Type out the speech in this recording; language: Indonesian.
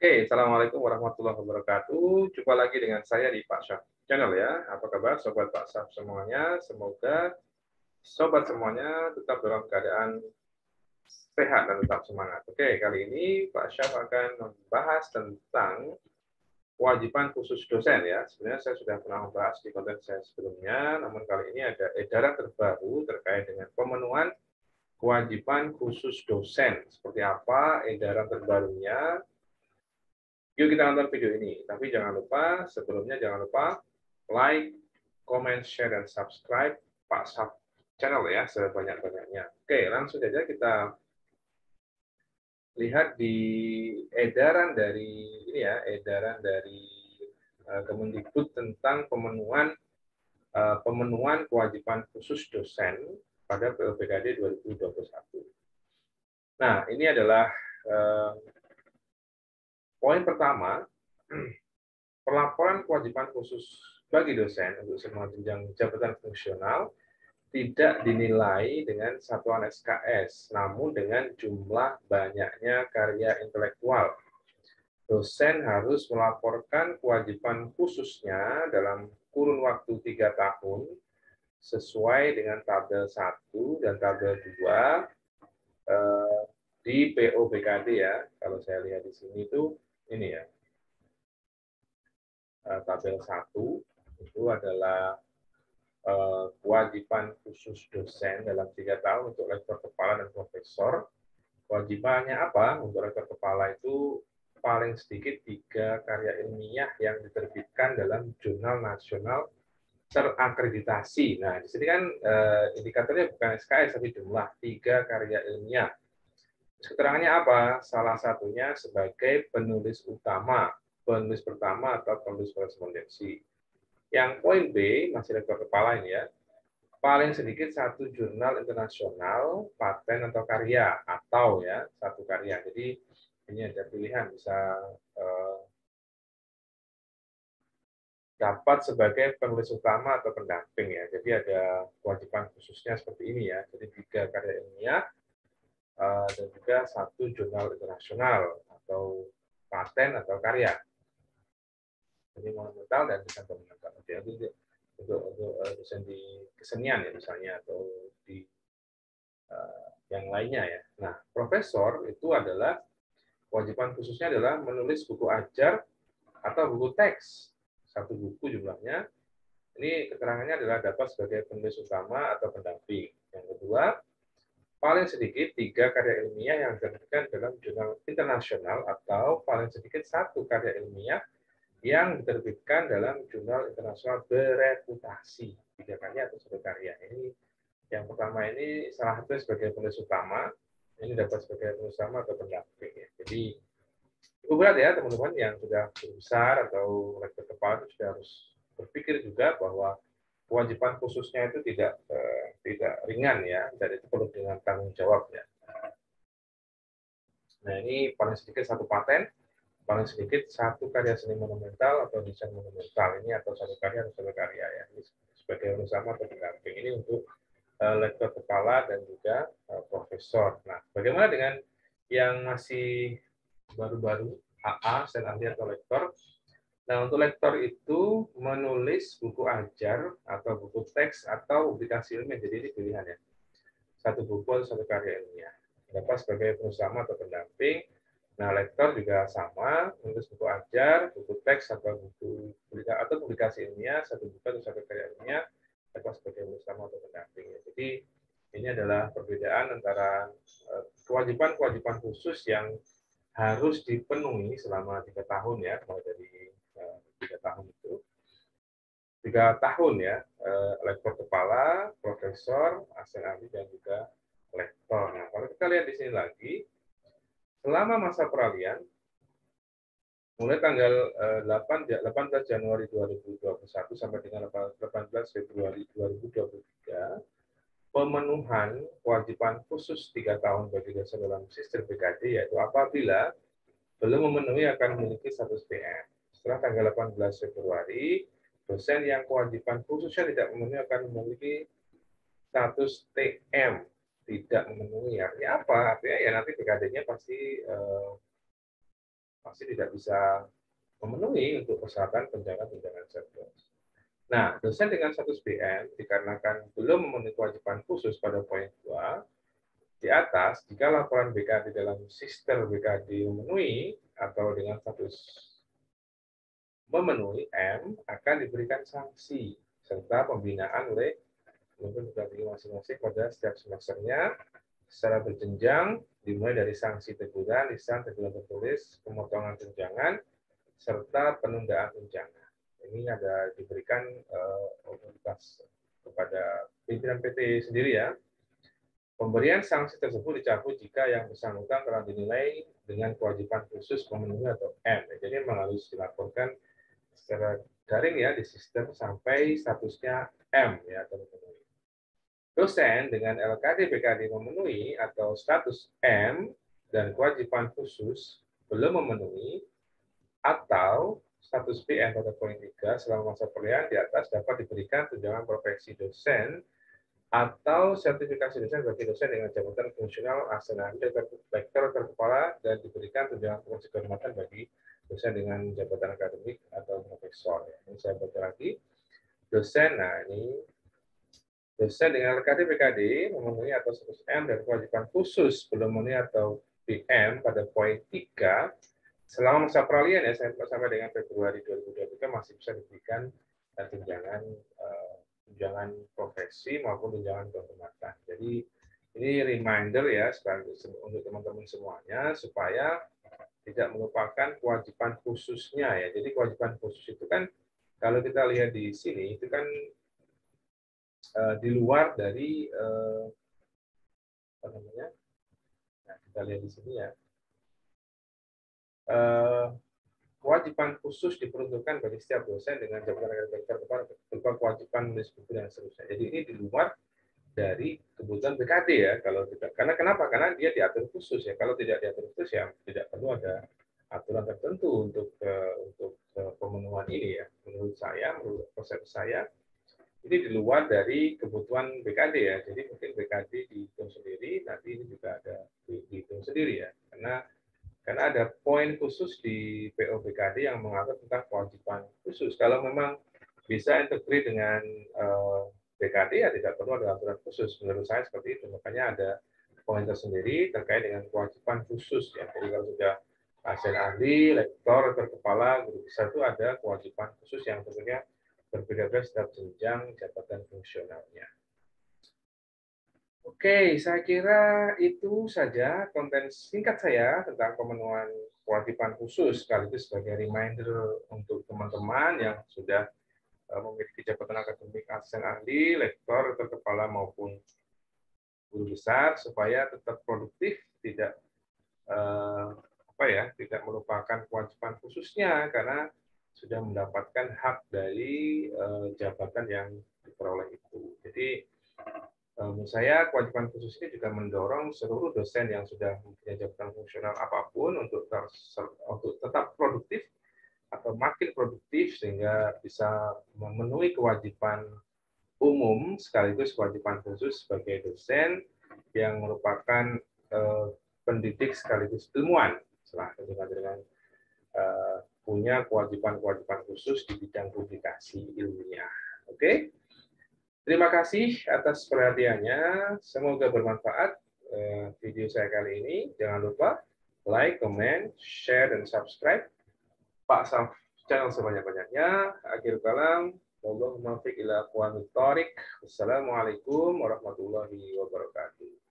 Oke, Assalamualaikum warahmatullahi wabarakatuh. Jumpa lagi dengan saya di Pak Syaf Channel ya. Apa kabar Sobat Pak Syaf semuanya? Semoga Sobat semuanya tetap dalam keadaan sehat dan tetap semangat. Oke, kali ini Pak Syaf akan membahas tentang kewajiban khusus dosen ya. Sebenarnya saya sudah pernah membahas di konten saya sebelumnya, namun kali ini ada edaran terbaru terkait dengan pemenuhan kewajiban khusus dosen. Seperti apa edaran terbarunya? Yuk kita nonton video ini. Tapi jangan lupa, sebelumnya jangan lupa like, comment, share, dan subscribe Pak Saf channel ya, sebanyak-banyaknya. Oke, langsung saja kita lihat di edaran dari ini ya, edaran dari Kemendikbud tentang pemenuhan kewajiban khusus dosen pada POPKD 2021. Nah, ini adalah poin pertama. Pelaporan kewajiban khusus bagi dosen untuk semua jenjang jabatan fungsional tidak dinilai dengan satuan SKS, namun dengan jumlah banyaknya karya intelektual. Dosen harus melaporkan kewajiban khususnya dalam kurun waktu 3 tahun sesuai dengan tabel 1 dan tabel 2 di POBKD ya. Kalau saya lihat di sini itu ini ya. Tabel 1 itu adalah kewajiban khusus dosen dalam 3 tahun untuk lektor kepala dan profesor. Kewajibannya apa? Untuk lektor kepala itu paling sedikit 3 karya ilmiah yang diterbitkan dalam jurnal nasional terakreditasi. Nah, di sini kan indikatornya bukan SKS, tapi jumlah 3 karya ilmiah. Keterangannya apa? Salah satunya sebagai penulis utama, penulis pertama atau penulis korespondensi. Yang poin B, masih lektor kepala ini ya, paling sedikit 1 jurnal internasional, paten atau karya, atau ya 1 karya. Jadi ini ada pilihan, bisa dapat sebagai penulis utama atau pendamping ya. Jadi ada kewajiban khususnya seperti ini ya. Jadi 3 karya ilmiah dan juga 1 jurnal internasional atau paten atau karya. Jadi monumental dan desain monumental. Jadi untuk desain di kesenian ya misalnya atau di yang lainnya ya. Nah, profesor itu adalah kewajiban khususnya adalah menulis buku ajar atau buku teks. 1 buku jumlahnya. Ini keterangannya adalah dapat sebagai penulis utama atau pendamping. Yang kedua, paling sedikit 3 karya ilmiah yang diterbitkan dalam jurnal internasional atau paling sedikit 1 karya ilmiah yang diterbitkan dalam jurnal internasional bereputasi. 3 karya atau 1 karya. Ini yang pertama ini salah satu sebagai penulis utama, ini dapat sebagai penulis utama atau pendamping. Ya. Jadi cukup berat ya teman-teman yang sudah besar atau lektor kepala itu sudah harus berpikir juga bahwa kewajiban khususnya itu tidak ringan ya, dan itu perlu dengan tanggung jawab ya. Nah ini paling sedikit 1 paten, paling sedikit 1 karya seni monumental atau desain monumental ini atau 1 karya atau 1 karya ya. Ini sebagai bersama atau pendamping ini untuk lektor kepala dan juga profesor. Nah, bagaimana dengan yang masih baru-baru, AA, sen ahli atau lektor? Nah, untuk lektor itu menulis buku ajar atau buku teks atau publikasi ilmiah. Jadi ini pilihan ya. 1 buku atau 1 karya ilmiah. Dapat sebagai pengusaha atau pendamping. Nah, lektor juga sama, menulis buku ajar, buku teks atau publikasi ilmiah, 1 buku atau 1 karya ilmiah, dapat sebagai pengusaha atau pendamping. Jadi ini adalah perbedaan antara kewajiban-kewajiban khusus yang harus dipenuhi selama 3 tahun ya, mulai dari 3 tahun itu. 3 tahun ya, lektor kepala, profesor, asisten ahli, dan juga lektor. Nah, kalau kita lihat di sini lagi, selama masa peralihan, mulai tanggal 18 Januari 2021 sampai dengan 18 Februari 2023, pemenuhan kewajiban khusus 3 tahun bagi dosen dalam sistem PKD, yaitu apabila belum memenuhi akan memiliki status PM. Setelah tanggal 18 Februari, dosen yang kewajiban khususnya tidak memenuhi akan memiliki status TM. Tidak memenuhi. Artinya apa? Artinya ya nanti PKD-nya pasti masih tidak bisa memenuhi untuk persyaratan tunjangan surplus. Nah, dosen dengan status BM dikarenakan belum memenuhi kewajiban khusus pada poin 2 di atas, jika laporan BKD dalam sistem BKD memenuhi atau dengan status memenuhi M, akan diberikan sanksi serta pembinaan oleh penuntut tinggi masing-masing pada setiap semesternya secara berjenjang, dimulai dari sanksi teguran, lisan, teguran tertulis, pemotongan tunjangan, serta penundaan tunjangan. Ini ada diberikan otoritas kepada pimpinan PT sendiri ya. Pemberian sanksi tersebut dicabut jika yang bersangkutan telah dinilai dengan kewajiban khusus memenuhi atau M. Jadi memang harus dilaporkan secara daring ya di sistem sampai statusnya M ya atau memenuhi. Dosen dengan LKD BKD memenuhi atau status M dan kewajiban khusus belum memenuhi atau status PM pada poin 3 selama masa peralihan di atas dapat diberikan tunjangan profesi dosen atau sertifikasi dosen bagi dosen dengan jabatan fungsional asn lektor terkepala dan diberikan tunjangan profesi kehormatan bagi dosen dengan jabatan akademik atau profesor. Ini saya baca lagi. Dosen, nah ini dosen dengan LKD BKD memenuhi atau status M dan kewajiban khusus belum memenuhi atau PM pada poin 3 selama masa peralihan ya sampai dengan Februari 2023 masih bisa diberikan tunjangan profesi maupun tunjangan kehormatan. Jadi ini reminder ya untuk teman-teman semuanya supaya tidak melupakan kewajiban khususnya ya. Jadi kewajiban khusus itu kan kalau kita lihat di sini itu kan di luar dari apa namanya? Nah, kita lihat di sini ya. Kewajiban khusus diperuntukkan bagi setiap dosen dengan jabatan akademik terkepala berupa kewajiban menulis buku dan seterusnya. Jadi ini di luar dari kebutuhan BKD ya kalau tidak. Karena kenapa? Karena dia diatur khusus ya. Kalau tidak diatur khusus ya tidak perlu ada aturan tertentu untuk pemenuhan ini ya. Menurut persepsi saya ini di luar dari kebutuhan BKD ya. Jadi mungkin BKD dihitung sendiri, nanti ini juga ada dihitung sendiri ya. Karena ada poin khusus di PO BKD yang mengatur tentang kewajiban khusus. Kalau memang bisa integrate dengan BKD ya tidak perlu ada aturan khusus. Menurut saya seperti itu. Makanya ada poin tersendiri terkait dengan kewajiban khusus ya. Jadi kalau sudah asn ahli, lektor, terkepala, guru besar itu ada kewajiban khusus yang tentunya berbeda-beda setiap jenjang jabatan fungsionalnya. Oke, saya kira itu saja konten singkat saya tentang pemenuhan kewajiban khusus, sekaligus sebagai reminder untuk teman-teman yang sudah memiliki jabatan akademik asn ahli, lektor, terkepala maupun guru besar, supaya tetap produktif, tidak tidak melupakan kewajiban khususnya karena sudah mendapatkan hak dari jabatan yang diperoleh itu. Jadi menurut saya kewajiban khusus ini juga mendorong seluruh dosen yang sudah mempunyai jabatan fungsional apapun untuk tetap produktif atau makin produktif sehingga bisa memenuhi kewajiban umum sekaligus kewajiban khusus sebagai dosen yang merupakan pendidik sekaligus ilmuwan setelah dengan punya kewajiban-kewajiban khusus di bidang publikasi ilmiah. Oke? Terima kasih atas perhatiannya. Semoga bermanfaat video saya kali ini. Jangan lupa like, comment, share, dan subscribe. Pak channel sebanyak-banyaknya. Akhir kalam. Wassalamualaikum warahmatullahi wabarakatuh.